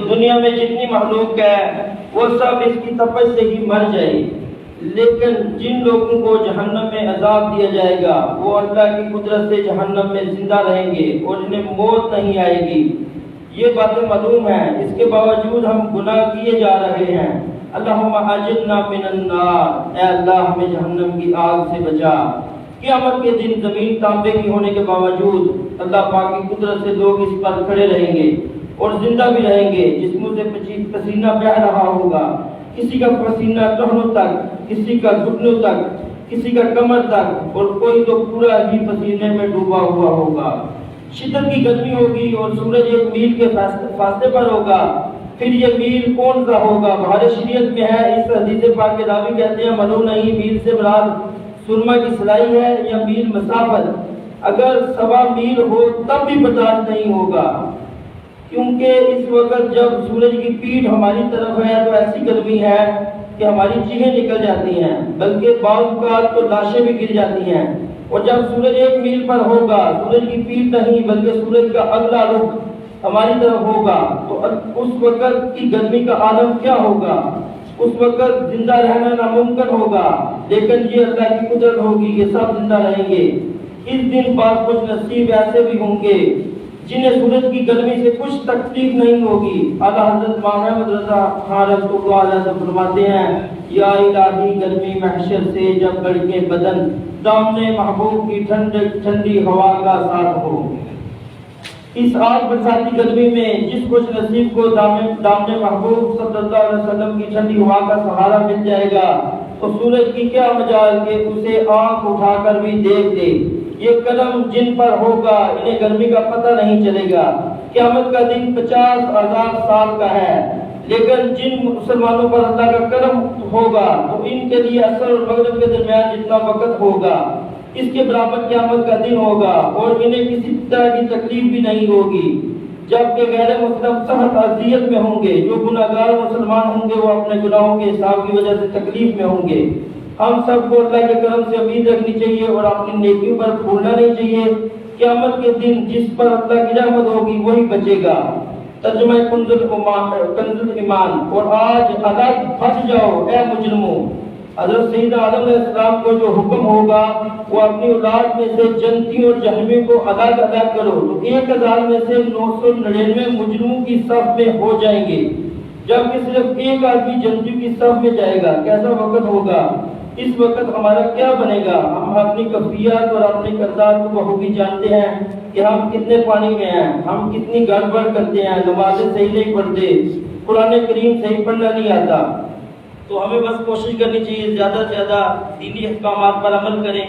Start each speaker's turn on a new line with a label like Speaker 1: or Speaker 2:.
Speaker 1: دنیا میں جتنی مخلوق ہے وہ سب اس کی تپش سے ہی مر جائے، لیکن جن لوگوں کو جہنم میں عذاب دیا جائے گا وہ اللہ کی قدرت سے جہنم میں زندہ رہیں گے اور انہیں موت نہیں آئے گی۔ یہ باتیں معلوم ہیں، اس کے باوجود ہم گناہ کیے جا رہے ہیں۔ اللہم اجرنا من النار، اے اللہ ہمیں جہنم کی آگ سے بچا۔ قیامت کے دن زمین تانبے کی ہونے کے باوجود اللہ پاک کی قدرت سے لوگ اس پر کھڑے رہیں گے اور زندہ بھی رہیں گے، جسموں سے پسینہ بہہ رہا ہوگا، کسی کا پسینہ ٹہنوں تک، کسی کا گھٹنوں تک، کسی کا کمر تک، اور کوئی تو پورا ہی پسینے میں ڈوبا ہوا ہوگا۔ شدت کی گرمی ہوگی اور سورج 1 میل کے فاصلے پر ہوگا۔ پھر یہ میل کون سا ہوگا؟ بہار شریعت میں ہے، اس حدیث پاک کے راوی کہتے ہیں معلوم نہیں میل سے مراد سرما کی سلائی ہے یا میل مسافت۔ اگر 1.25 میل ہو تب بھی برداشت نہیں ہوگا، کیونکہ اس وقت جب سورج کی پیٹھ ہماری طرف ہے تو ایسی گرمی ہے کہ ہماری چیخیں نکل جاتی ہیں، بلکہ بعض اوقات تو لاشیں بھی گر جاتی ہیں۔ اور جب سورج 1 میل پر ہوگا، سورج کی پیٹھ نہیں بلکہ سورج کا اگلا رخ ہماری طرف ہوگا، تو اس وقت کی گرمی کا عالم کیا ہوگا؟ اس وقت زندہ رہنا ناممکن ہوگا، لیکن یہ اللہ کی قدرت ہوگی کہ سب زندہ رہیں گے۔ اس دن بعض خوش نصیب ایسے بھی ہوں گے جنہیں سورج کی گرمی سے کچھ تکلیف نہیں ہوگی۔ اعلیٰ حضرت محمد رضا خان رسول اللہ علیہ وسلم فرماتے ہیں، یا الہی گرمی محشر سے جب لڑکے بدن، دامن محبوب کی ٹھنڈی ہوا کا ساتھ ہو۔ اس آج برساتی گرمی میں جس خوش نصیب کو دامن محبوب صلی اللہ علیہ وسلم کی ٹھنڈی ہوا کا سہارا مل جائے گا تو سورج کی کیا مجال کہ اسے آنکھ اٹھا کر بھی دیکھ دے۔ یہ کرم جن پر ہوگا انہیں گرمی کا پتہ نہیں چلے گا۔ قیامت کا دن 50,000 سال کا ہے، لیکن جن مسلمانوں پر اللہ کا کرم ہوگا تو ان کے لیے عصر اور مغرب کے درمیان جتنا وقت ہوگا اس کے برابر قیامت کا دن ہوگا، اور انہیں کسی طرح کی تکلیف بھی نہیں ہوگی، جبکہ غیر مسلم سخت اذیت میں ہوں گے۔ جو گناہگار مسلمان ہوں گے وہ اپنے گناہوں کے حساب کی وجہ سے تکلیف میں ہوں گے۔ ہم سب کو اللہ کے کرم سے امید رکھنی چاہیے اور اپنی نیکیوں پر پھولنا نہیں چاہیے۔ قیامت کے دن جس پر اللہ کی رحمت ہوگی وہی بچے گا۔ ترجمہ کنز الایمان۔ اور آج الگ بچ جاؤ اے مجرموں۔ حضرت سید آدم علیہ السلام کو جو حکم ہوگا وہ اپنی اولاد میں سے جنتی اور جہنمی کو الگ کرو، تو 1000 میں سے 999 مجرموں کی صف میں ہو جائیں گے، جبکہ صرف ایک آدمی جنتیوں کی صف میں جائے گا۔ کیسا وقت ہوگا؟ اس وقت ہمارا کیا بنے گا؟ ہم اپنی کفیات اور اپنے کردار کو بخوبی جانتے ہیں کہ ہم کتنے پانی میں ہیں، ہم کتنی گڑبڑ کرتے ہیں، نمازیں صحیح نہیں پڑھتے، قرآن کریم صحیح پڑھنا نہیں آتا۔ تو ہمیں بس کوشش کرنی چاہیے زیادہ سے زیادہ دینی احکامات پر عمل کریں۔